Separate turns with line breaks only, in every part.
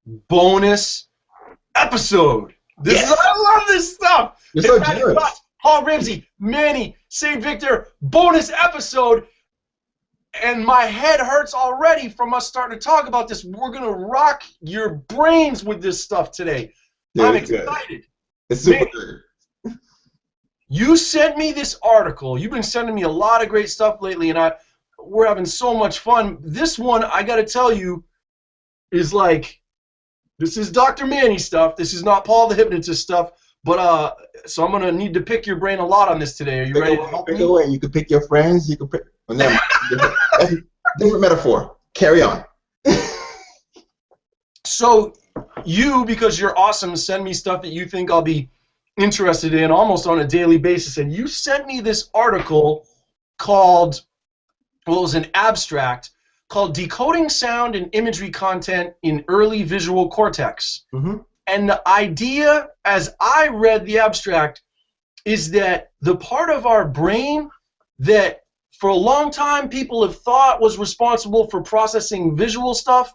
bonus episode.
Yes.
I love this stuff.
You're so
Hypnotic
generous.
Thoughts, Paul Ramsay, Manny, St. Victor, bonus episode. And my head hurts already from us starting to talk about this. We're going to rock your brains with this stuff today.
Dude,
I'm
it's good.
excited.
It's super
Manny,
good.
you sent me this article. You've been sending me a lot of great stuff lately, and we're having so much fun. This one, I got to tell you, is like, this is Dr. Manny stuff. This is not Paul the Hypnotist stuff. But so I'm gonna need to pick your brain a lot on this today. Are you ready to help me?
Pick away. You can pick your friends. You can pick. Oh, never mind. That's a different metaphor. Carry on.
So you, because you're awesome, send me stuff that you think I'll be interested in almost on a daily basis. And you sent me this article called, well, it was an abstract called Decoding Sound and Imagery Content in Early Visual Cortex.
Mm-hmm.
And the idea, as I read the abstract, is that the part of our brain that for a long time people have thought was responsible for processing visual stuff,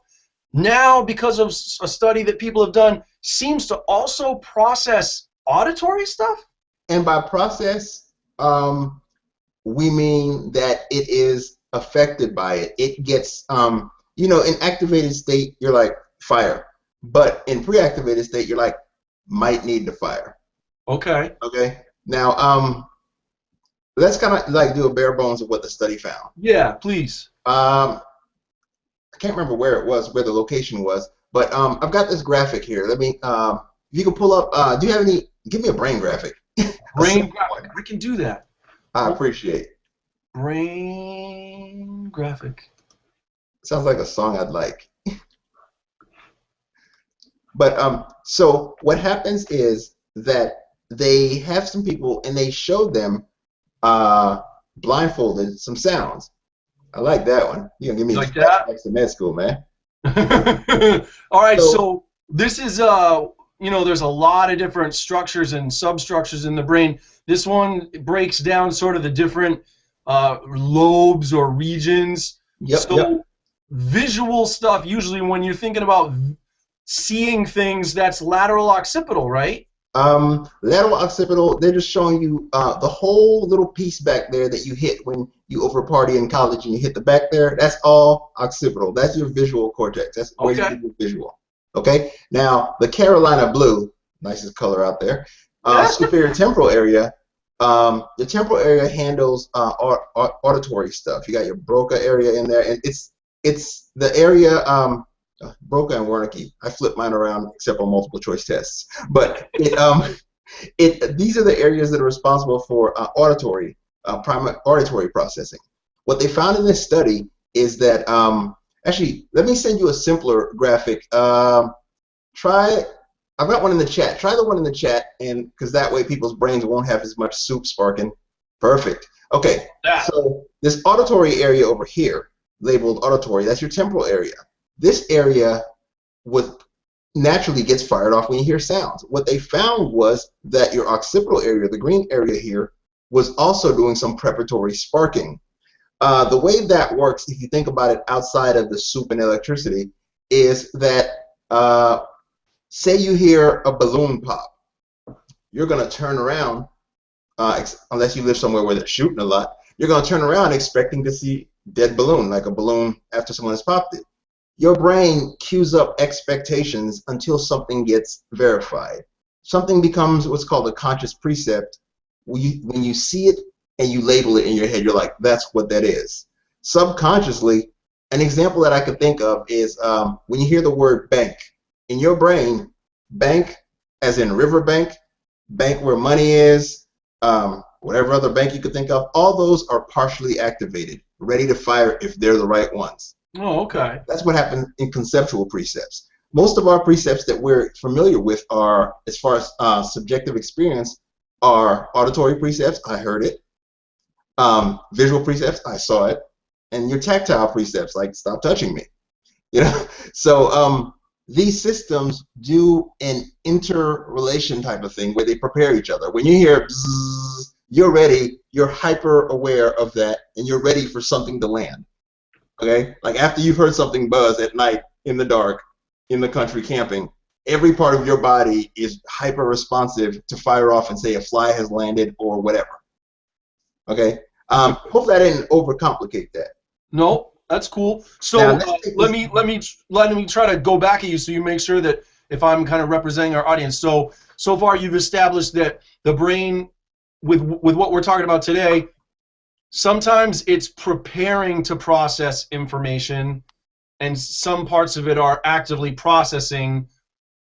now, because of a study that people have done, seems to also process auditory stuff?
And by process, we mean that it is affected by it. It gets, in activated state, you're like, fire. But in pre-activated state, you're like, might need to fire.
Okay.
Okay. Now, let's kind of like do a bare bones of what the study found.
Yeah, please.
I can't remember where it was, where the location was, but I've got this graphic here. Let me, if you can pull up, do you have any, give me a brain graphic.
Brain graphic. I can do that.
I appreciate it.
Brain graphic.
Sounds like a song I'd like. But so what happens is that they have some people and they showed them blindfolded some sounds. I like that one. You're gonna give me
like that?
Next to med school, man.
All right, so this is there's a lot of different structures and substructures in the brain. This one breaks down sort of the different lobes or regions.
Yep.
Visual stuff, usually when you're thinking about seeing things, that's lateral occipital, right?
Lateral occipital, they're just showing you the whole little piece back there that you hit when you over party in college and you hit the back there. That's all occipital. That's your visual cortex. That's where you do your visual. Okay? Now, the Carolina blue, nicest color out there, superior temporal area, the temporal area handles auditory stuff. You got your Broca area in there, and it's the area, Broca and Wernicke. I flip mine around except on multiple choice tests. But these are the areas that are responsible for auditory, primary auditory processing. What they found in this study is that actually, let me send you a simpler graphic. I've got one in the chat. Try the one in the chat, and because that way people's brains won't have as much soup sparking. Perfect. Okay. So this auditory area over here, labeled auditory, that's your temporal area. This area naturally gets fired off when you hear sounds. What they found was that your occipital area, the green area here, was also doing some preparatory sparking. The way that works, if you think about it outside of the soup and electricity, is that say you hear a balloon pop, you're going to turn around, unless you live somewhere where they're shooting a lot, you're going to turn around expecting to see dead balloon, like a balloon after someone has popped it. Your brain cues up expectations until something gets verified. Something becomes what's called a conscious precept. When you see it and you label it in your head, you're like, that's what that is. Subconsciously, an example that I could think of is when you hear the word bank. In your brain, bank, as in riverbank, bank where money is, whatever other bank you could think of, all those are partially activated, ready to fire if they're the right ones.
Oh, okay.
That's what happens in conceptual precepts. Most of our precepts that we're familiar with are, as far as subjective experience, are auditory precepts, I heard it, visual precepts, I saw it, and your tactile precepts, like stop touching me. So these systems do an interrelation type of thing where they prepare each other. When you hear bzzz, you're ready, you're hyper aware of that, and you're ready for something to land. Okay, like after you've heard something buzz at night in the dark, in the country camping, every part of your body is hyper responsive to fire off and say a fly has landed or whatever. Okay. Hopefully I didn't overcomplicate that.
No, that's cool. So
Now,
let me try to go back at you so you make sure that if I'm kind of representing our audience. So far you've established that the brain, with what we're talking about today, sometimes it's preparing to process information, and some parts of it are actively processing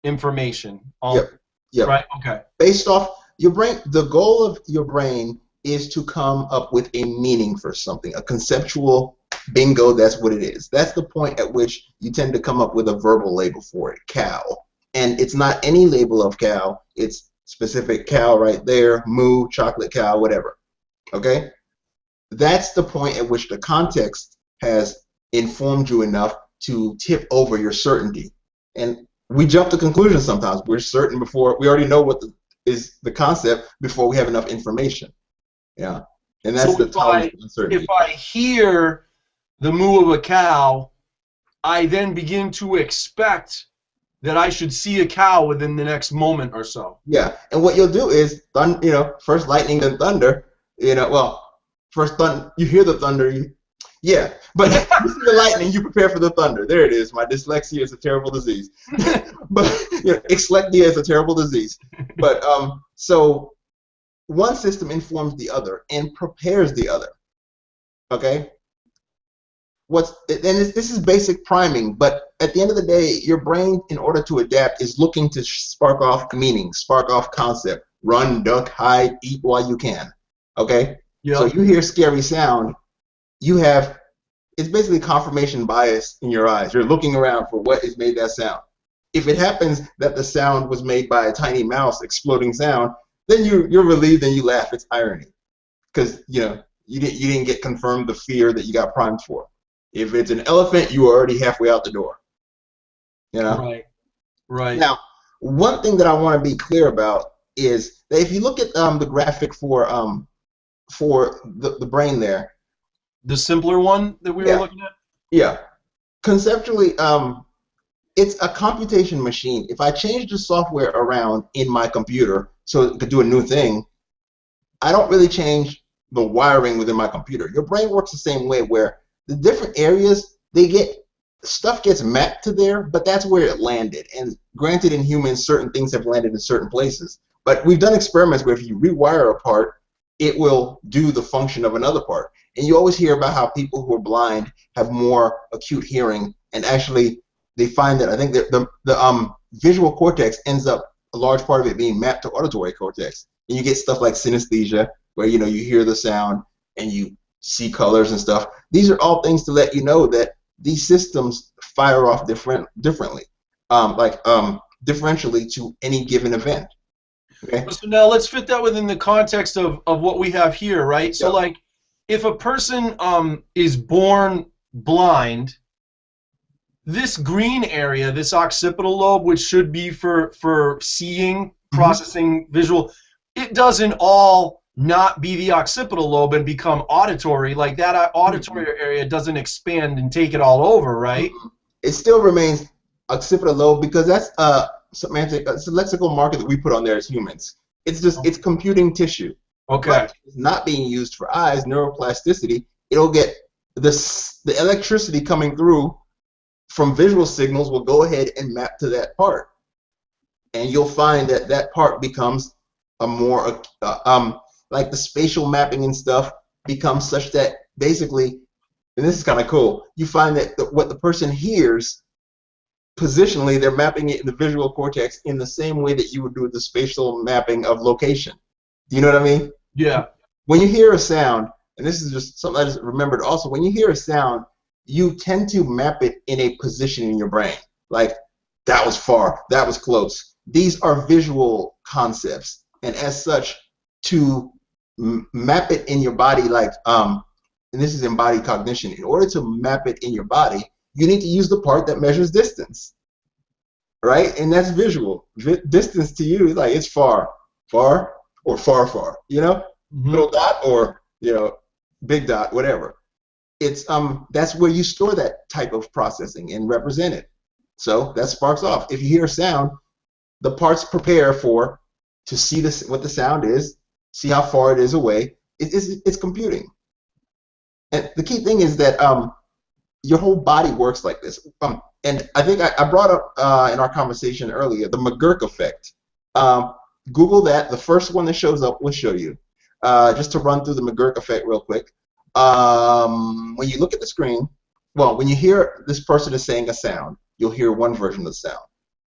information.
Yep.
Right. Okay.
Based off your brain, the goal of your brain is to come up with a meaning for something, a conceptual bingo. That's what it is. That's the point at which you tend to come up with a verbal label for it, cow. And it's not any label of cow. It's specific cow right there, moo, chocolate cow, whatever. Okay? That's the point at which the context has informed you enough to tip over your certainty. And we jump to conclusions sometimes. We're certain before we already know what is the concept before we have enough information. Yeah, and that's the tolerance of uncertainty.
If I hear the moo of a cow, I then begin to expect that I should see a cow within the next moment or so.
Yeah, and what you'll do is, first lightning, then thunder. First you hear the thunder. But you see the lightning, you prepare for the thunder. There it is. My dyslexia is a terrible disease. But dyslexia is a terrible disease. But so one system informs the other and prepares the other. Okay? This is basic priming, but at the end of the day, your brain, in order to adapt, is looking to spark off meaning, spark off concept, run, duck, hide, eat while you can. Okay? Yep. So you hear scary sound, it's basically confirmation bias in your eyes. You're looking around for what has made that sound. If it happens that the sound was made by a tiny mouse exploding sound, then you're relieved and you laugh. It's irony, because you didn't get confirmed the fear that you got primed for. If it's an elephant, you are already halfway out the door. Right. Now, one thing that I want to be clear about is that if you look at the graphic for the brain there,
the simpler one that we were looking at.
Yeah, conceptually, it's a computation machine. If I change the software around in my computer so it could do a new thing, I don't really change the wiring within my computer. Your brain works the same way, where the different areas, stuff gets mapped to there, but that's where it landed. And granted, in humans, certain things have landed in certain places. But we've done experiments where if you rewire a part, it will do the function of another part. And you always hear about how people who are blind have more acute hearing, and actually they find that I think that the visual cortex ends up, a large part of it being mapped to auditory cortex. And you get stuff like synesthesia, where you hear the sound and you see colors and stuff. These are all things to let you know that these systems fire off differently, differentially to any given event. Okay.
So now let's fit that within the context of what we have here, right? Yep. So like, if a person is born blind, this green area, this occipital lobe, which should be for seeing, processing, visual, it doesn't all not be the occipital lobe and become auditory. Like that auditory area doesn't expand and take it all over, right?
It still remains occipital lobe, because that's semantic. It's a lexical marker that we put on there as humans. It's computing tissue.
Okay.
But it's not being used for eyes, neuroplasticity. It'll get the electricity coming through from visual signals will go ahead and map to that part, and you'll find that that part becomes a more like the spatial mapping and stuff becomes such that basically, and this is kind of cool, you find that what the person hears positionally, they're mapping it in the visual cortex in the same way that you would do the spatial mapping of location. Do you know what I mean?
Yeah.
When you hear a sound, and this is just something I just remembered also, when you hear a sound, you tend to map it in a position in your brain. Like, that was far, that was close. These are visual concepts, and as such, to map it in your body, like, and this is embodied cognition, in order to map it in your body, you need to use the part that measures distance, right? And that's visual. Distance to you is like, it's far, far, or far, far, little dot or, big dot, whatever. It's that's where you store that type of processing and represent it. So that sparks off. If you hear a sound, the parts prepare to see this, what the sound is, see how far it is away. It's computing. And the key thing is that your whole body works like this. And I think I brought up in our conversation earlier the McGurk effect. Google that. The first one that shows up will show you. Just to run through the McGurk effect real quick. When you look at the screen, well, when you hear this person is saying a sound, you'll hear one version of the sound.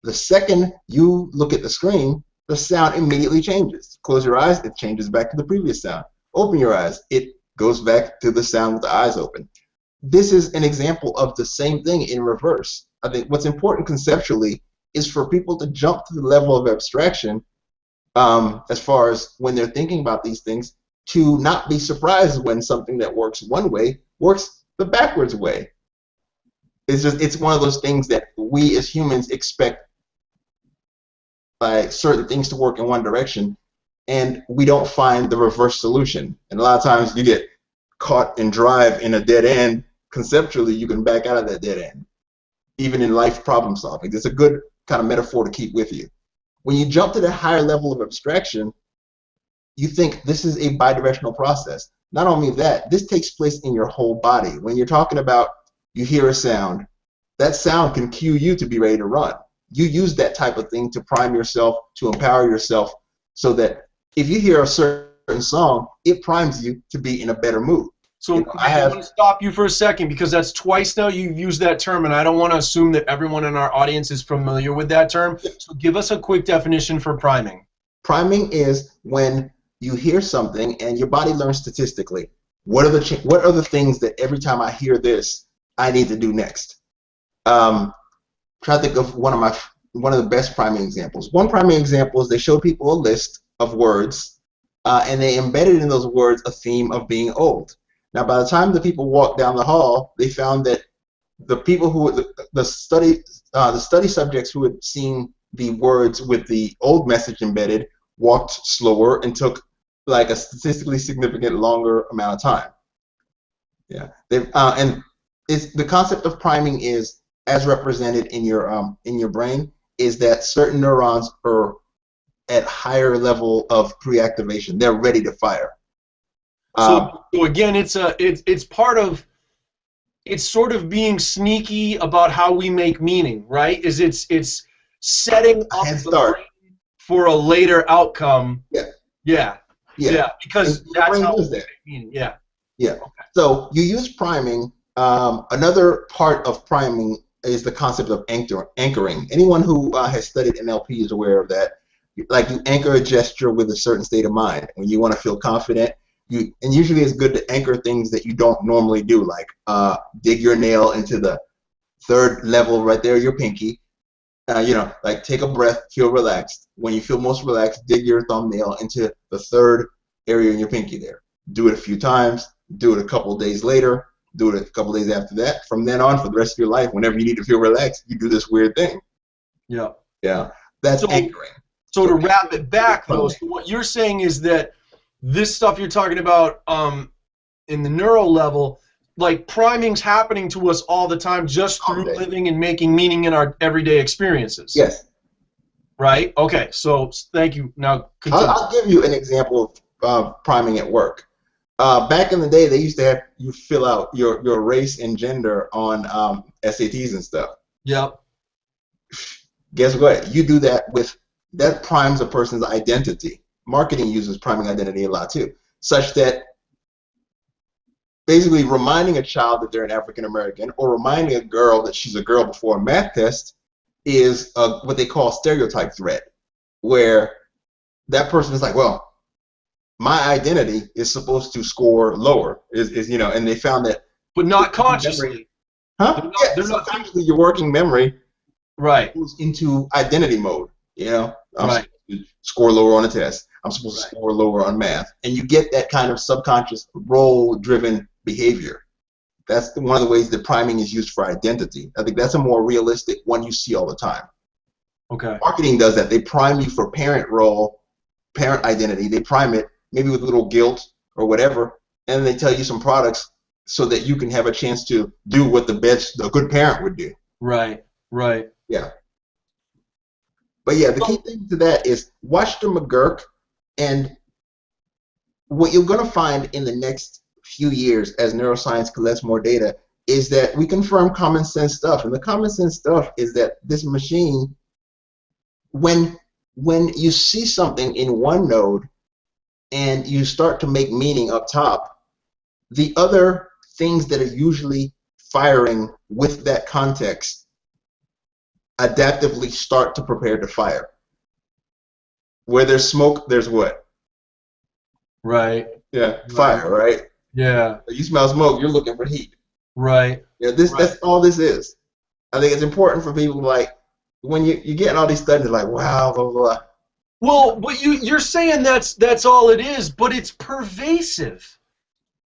The second you look at the screen, the sound immediately changes. Close your eyes, it changes back to the previous sound. Open your eyes, it goes back to the sound with the eyes open. This is an example of the same thing in reverse. I think what's important conceptually is for people to jump to the level of abstraction as far as when they're thinking about these things, to not be surprised when something that works one way works the backwards way. It's one of those things that we as humans expect like certain things to work in one direction, and we don't find the reverse solution. And a lot of times you get caught and drive in a dead end. Conceptually, you can back out of that dead end, even in life problem solving. It's a good kind of metaphor to keep with you. When you jump to the higher level of abstraction, you think this is a bidirectional process. Not only that, this takes place in your whole body. When you're talking about you hear a sound, that sound can cue you to be ready to run. You use that type of thing to prime yourself, to empower yourself, so that if you hear a certain song, it primes you to be in a better mood.
So I want to stop you for a second, because that's twice now you've used that term, and I don't want to assume that everyone in our audience is familiar with that term. So give us a quick definition for priming.
Priming is when you hear something and your body learns statistically. What are the things that every time I hear this, I need to do next? Try to think of one of the best priming examples. One priming example is they show people a list of words, and they embedded in those words a theme of being old. Now, by the time the people walked down the hall, they found that the people who the study subjects who had seen the words with the old message embedded walked slower and took like a statistically significant longer amount of time. Yeah, and the concept of priming is, as represented in your brain, is that certain neurons are at higher level of pre-activation. They're ready to fire.
So again, it's part of, it's sort of being sneaky about how we make meaning, right? It's setting up the brain for a later outcome. Yeah. Because that's how we make meaning. Yeah.
Okay. So you use priming. Another part of priming is the concept of anchoring. Anyone who has studied NLP is aware of that. Like, you anchor a gesture with a certain state of mind. When you want to feel confident, and usually it's good to anchor things that you don't normally do, like dig your nail into the third level right there, your pinky. Like take a breath, feel relaxed. When you feel most relaxed, dig your thumbnail into the third area in your pinky there. Do it a few times. Do it a couple days later. Do it a couple days after that. From then on, for the rest of your life, whenever you need to feel relaxed, you do this weird thing.
Yeah.
That's anchoring.
So to wrap it back, though, so what you're saying is that this stuff you're talking about in the neural level, like, priming's happening to us all the time just through living and making meaning in our everyday experiences.
Yes.
Right? Okay, so thank you. Now, continue.
I'll give you an example of priming at work. Back in the day, they used to have you fill out your race and gender on SATs and stuff.
Yep.
Guess what? You do that primes a person's identity. Marketing uses priming identity a lot too, such that basically reminding a child that they're an African American, or reminding a girl that she's a girl before a math test, is what they call stereotype threat, where that person is like, well, my identity is supposed to score lower, and they found that. But
not consciously.
Huh? They're not consciously. Your working memory goes into identity mode. I'm supposed to score lower on a test. I'm supposed to score lower on math. And you get that kind of subconscious role-driven behavior. That's one of the ways that priming is used for identity. I think that's a more realistic one you see all the time.
Okay.
Marketing does that. They prime you for parent role, parent identity. They prime it maybe with a little guilt or whatever, and they tell you some products so that you can have a chance to do what the good parent would do.
Right. Right.
Yeah. But yeah, the key thing to that is watch the McGurk, and what you're going to find in the next few years as neuroscience collects more data is that we confirm common sense stuff. And the common sense stuff is that this machine, when you see something in one node and you start to make meaning up top, the other things that are usually firing with that context adaptively start to prepare to fire. Where there's smoke, there's what?
Right.
Yeah, fire, right?
Yeah.
You smell smoke, you're looking for heat.
Right.
Yeah, that's all this is. I think it's important for people, like, when you're getting all these studies, like, wow, blah, blah, blah.
Well, but you're saying that's all it is, but it's pervasive.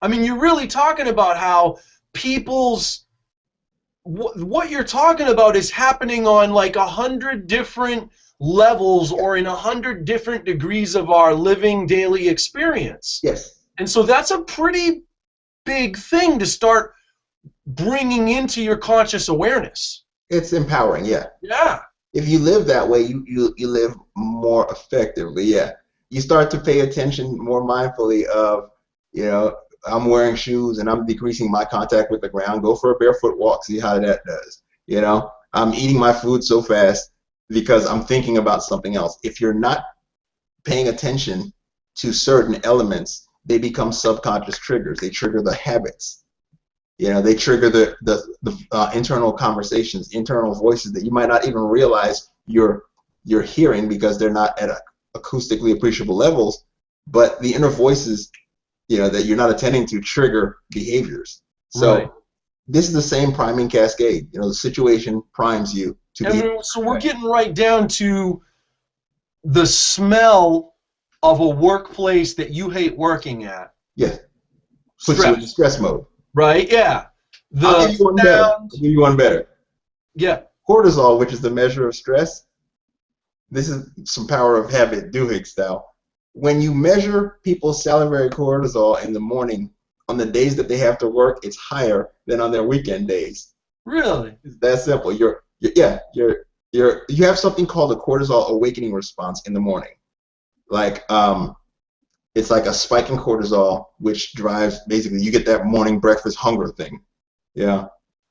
I mean, you're really talking about how people's what you're talking about is happening on like 100 different levels or in 100 different degrees of our living daily experience.
Yes.
And so that's a pretty big thing to start bringing into your conscious awareness.
It's empowering, yeah.
Yeah.
If you live that way, you live more effectively, yeah. You start to pay attention more mindfully of, I'm wearing shoes and I'm decreasing my contact with the ground. Go for a barefoot walk, see how that does. I'm eating my food so fast because I'm thinking about something else. If you're not paying attention to certain elements, they become subconscious triggers. They trigger the habits. They trigger the internal conversations, internal voices that you might not even realize you're hearing because they're not at acoustically appreciable levels. But the inner voices, that you're not attending to trigger behaviors. So This is the same priming cascade. The situation primes you to be.
So we're getting right down to the smell of a workplace that you hate working at.
Yeah. Puts you in stress mode.
Right? Yeah.
I'll give you one better. I'll give you one better.
Yeah.
Cortisol, which is the measure of stress. This is some power of habit, Duhigg style. When you measure people's salivary cortisol in the morning, on the days that they have to work, it's higher than on their weekend days.
Really?
It's that simple. You have something called a cortisol awakening response in the morning. Like it's like a spike in cortisol, which drives, basically, you get that morning breakfast hunger thing. Yeah.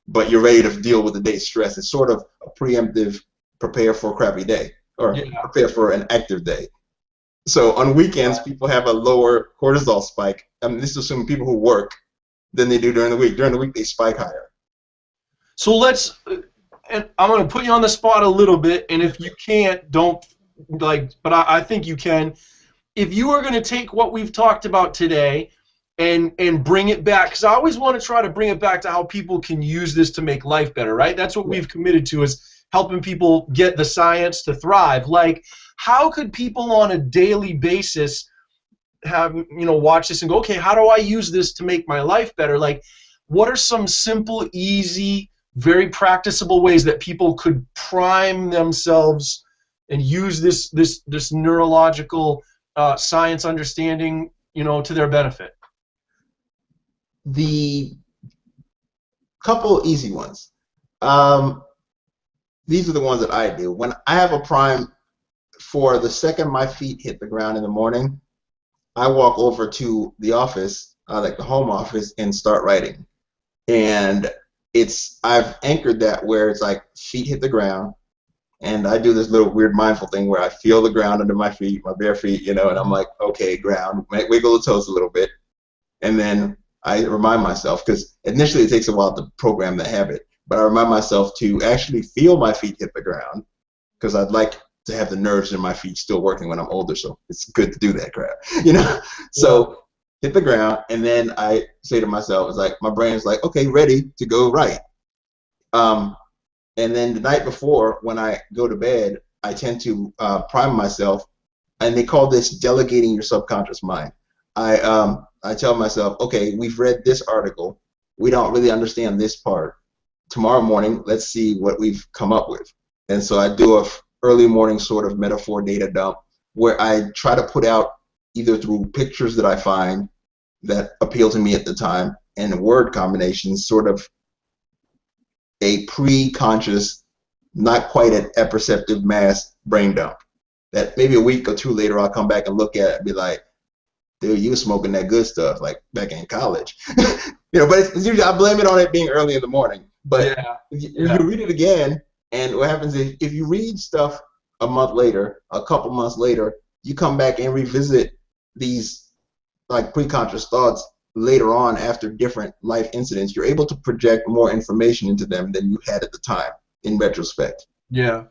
But you're ready to deal with the day's stress. It's sort of a preemptive prepare for a crappy day, or prepare for an active day. So on weekends, people have a lower cortisol spike. This is assuming people who work than they do during the week. During the week, they spike higher.
So let's, and I'm going to put you on the spot a little bit, and if you can't, don't, but I think you can. If you are going to take what we've talked about today and bring it back, because I always want to try to bring it back to how people can use this to make life better, right? That's what we've committed to, is helping people get the science to thrive. Like, how could people on a daily basis have, watch this and go, okay, how do I use this to make my life better? Like, what are some simple, easy, very practicable ways that people could prime themselves and use this neurological science understanding, to their benefit?
The couple easy ones. These are the ones that I do. When I have a prime, for the second my feet hit the ground in the morning, I walk over to the office, like the home office, and start writing. And I've anchored that where it's like feet hit the ground, and I do this little weird mindful thing where I feel the ground under my feet, my bare feet, and I'm like, okay, ground, wiggle the toes a little bit, and then I remind myself, because initially it takes a while to program the habit, but I remind myself to actually feel my feet hit the ground, because I'd like to have the nerves in my feet still working when I'm older, so it's good to do that crap, So hit the ground, and then I say to myself, it's like my brain's like, okay, ready to go right. And then the night before, when I go to bed, I tend to prime myself, and they call this delegating your subconscious mind. I tell myself, okay, we've read this article, we don't really understand this part. Tomorrow morning, let's see what we've come up with. And so I do a early morning sort of metaphor data dump where I try to put out, either through pictures that I find that appeal to me at the time and word combinations, sort of a pre-conscious not quite at apperceptive mass brain dump. That maybe a week or two later, I'll come back and look at it and be like, dude, you were smoking that good stuff like back in college. But it's usually, I blame it on it being early in the morning. But you read it again, and what happens is if you read stuff a month later, a couple months later, you come back and revisit these like preconscious thoughts later on after different life incidents, you're able to project more information into them than you had at the time in retrospect.
Yeah.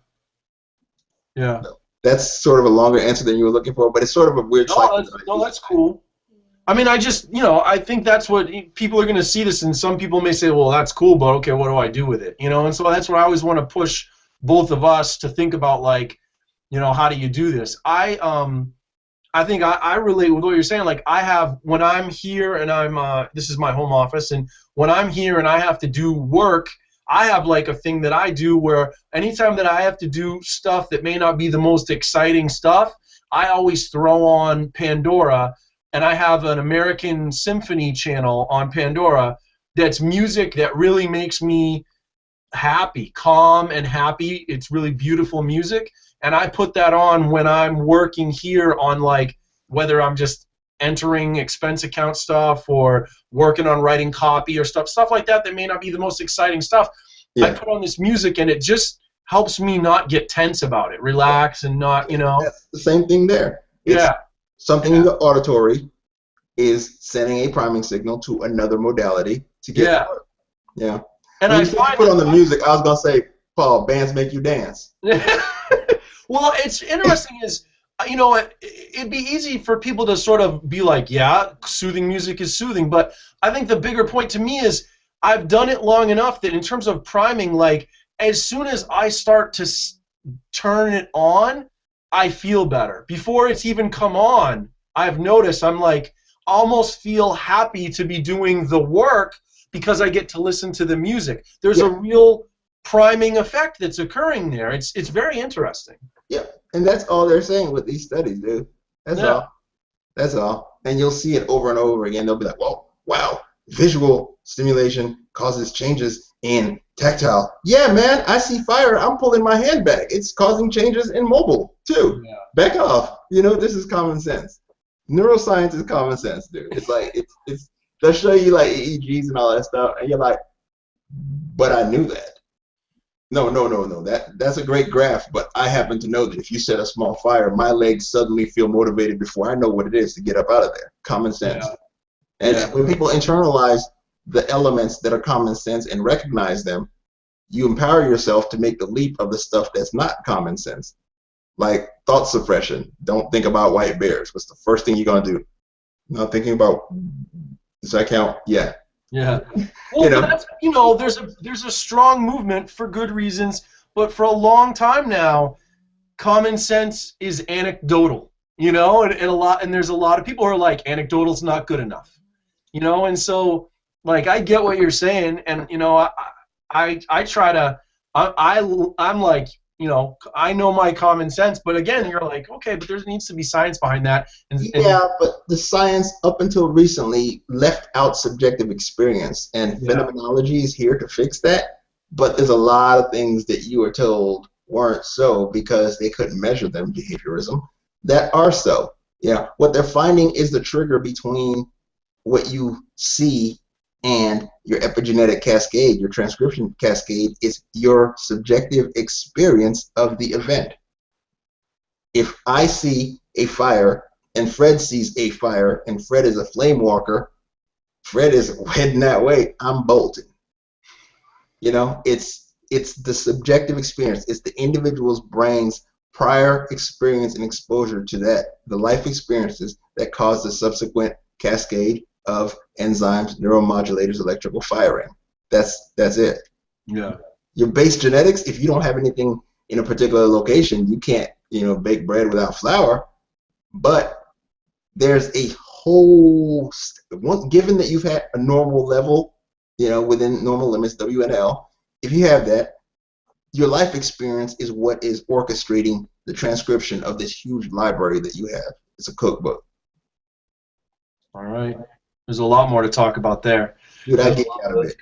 Yeah.
So that's sort of a longer answer than you were looking for, but it's sort of a weird cycle.
No, that's cool. I mean, I think that's what people are going to see this, and some people may say, well, that's cool, but okay, what do I do with it? And so that's what I always want to push both of us to think about, like, how do you do this? I think I relate with what you're saying. Like, when I'm here and this is my home office, and when I'm here and I have to do work, I have like a thing that I do where anytime that I have to do stuff that may not be the most exciting stuff, I always throw on Pandora, and I have an American Symphony channel on Pandora that's music that really makes me happy, calm and happy. It's really beautiful music. And I put that on when I'm working here on, like, whether I'm just entering expense account stuff or working on writing copy or stuff like that may not be the most exciting stuff. Yeah. I put on this music and it just helps me not get tense about it, relax and not,
That's the same thing there. It's something in the auditory is sending a priming signal to another modality to get to work. Yeah. And when I put on the music, I was going to say, Paul, bands make you dance.
Well, it's interesting is, it'd be easy for people to sort of be like, yeah, soothing music is soothing. But I think the bigger point to me is I've done it long enough that in terms of priming, like, as soon as I start to turn it on, I feel better. Before it's even come on, I've noticed I'm like, almost feel happy to be doing the work because I get to listen to the music. There's a real priming effect that's occurring there. It's very interesting.
Yeah, and that's all they're saying with these studies, dude. That's all. That's all. And you'll see it over and over again. They'll be like, whoa, wow, visual stimulation causes changes in tactile. Yeah, man, I see fire. I'm pulling my hand back. It's causing changes in mobile, too. Yeah. Back off. This is common sense. Neuroscience is common sense, dude. It's like, they'll show you, like, EEGs and all that stuff, and you're like, but I knew that. No. That's a great graph, but I happen to know that if you set a small fire, my legs suddenly feel motivated before I know what it is to get up out of there. Common sense. Yeah. And when people internalize the elements that are common sense and recognize them, you empower yourself to make the leap of the stuff that's not common sense. Like thought suppression. Don't think about white bears. What's the first thing you're going to do? Not thinking about, does that count? Yeah.
Yeah. Well, that's, there's a strong movement for good reasons, but for a long time now, common sense is anecdotal, and there's a lot of people who are like, anecdotal's not good enough, and so, like, I get what you're saying, and I try to, I'm like, I know my common sense, but again, you're like, okay, but there needs to be science behind that.
But the science up until recently left out subjective experience, and phenomenology is here to fix that. But there's a lot of things that you were told weren't so because they couldn't measure them, behaviorism, that are so. Yeah, what they're finding is the trigger between what you see and your epigenetic cascade, your transcription cascade, is your subjective experience of the event. If I see a fire and Fred sees a fire and Fred is a flame walker, Fred is heading that way, I'm bolting. It's the subjective experience. It's the individual's brain's prior experience and exposure to that, the life experiences that cause the subsequent cascade of enzymes, neuromodulators, electrical firing. That's it.
Yeah.
Your base genetics, if you don't have anything in a particular location, you can't, bake bread without flour. But there's a whole, given that you've had a normal level, within normal limits, WNL, if you have that, your life experience is what is orchestrating the transcription of this huge library that you have. It's a cookbook.
All right. There's a lot more to talk about there.
Dude, I get out of it.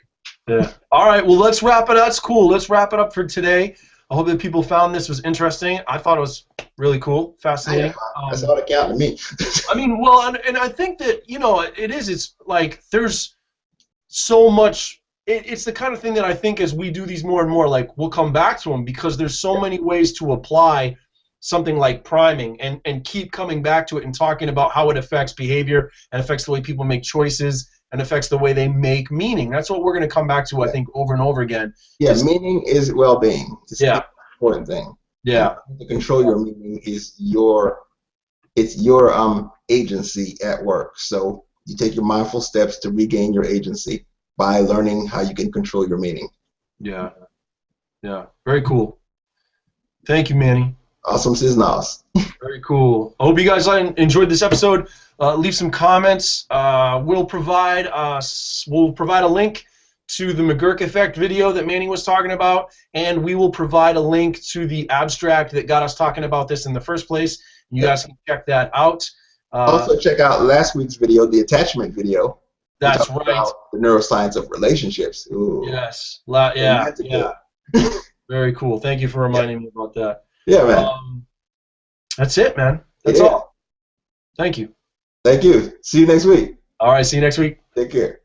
Yeah. All right. Well, let's wrap it up. That's cool. Let's wrap it up for today. I hope that people found this was interesting. I thought it was really cool, fascinating.
That's all that counted to me.
I mean, well, and I think that, you know, it's like there's so much. It's the kind of thing that I think as we do these more and more, like we'll come back to them because there's so many ways to apply something like priming and keep coming back to it and talking about how it affects behavior and affects the way people make choices and affects the way they make meaning. That's what we're going to come back to, I think, over and over again.
Yeah, meaning is well-being. It's an important thing.
Yeah.
To control your meaning is your agency at work. So you take your mindful steps to regain your agency by learning how you can control your meaning.
Yeah. Yeah. Very cool. Thank you, Manny.
Awesome, Cisnos.
Very cool. I hope you guys enjoyed this episode. Leave some comments. We'll provide a link to the McGurk effect video that Manny was talking about, and we will provide a link to the abstract that got us talking about this in the first place. You guys can check that out.
Also, check out last week's video, the attachment video.
That's right.
About the neuroscience of relationships. Ooh.
Yes. Yeah. Very cool. Thank you for reminding me about that.
Yeah, man.
That's it, man. That's all. Thank you.
Thank you. See you next week.
All right. See you next week.
Take care.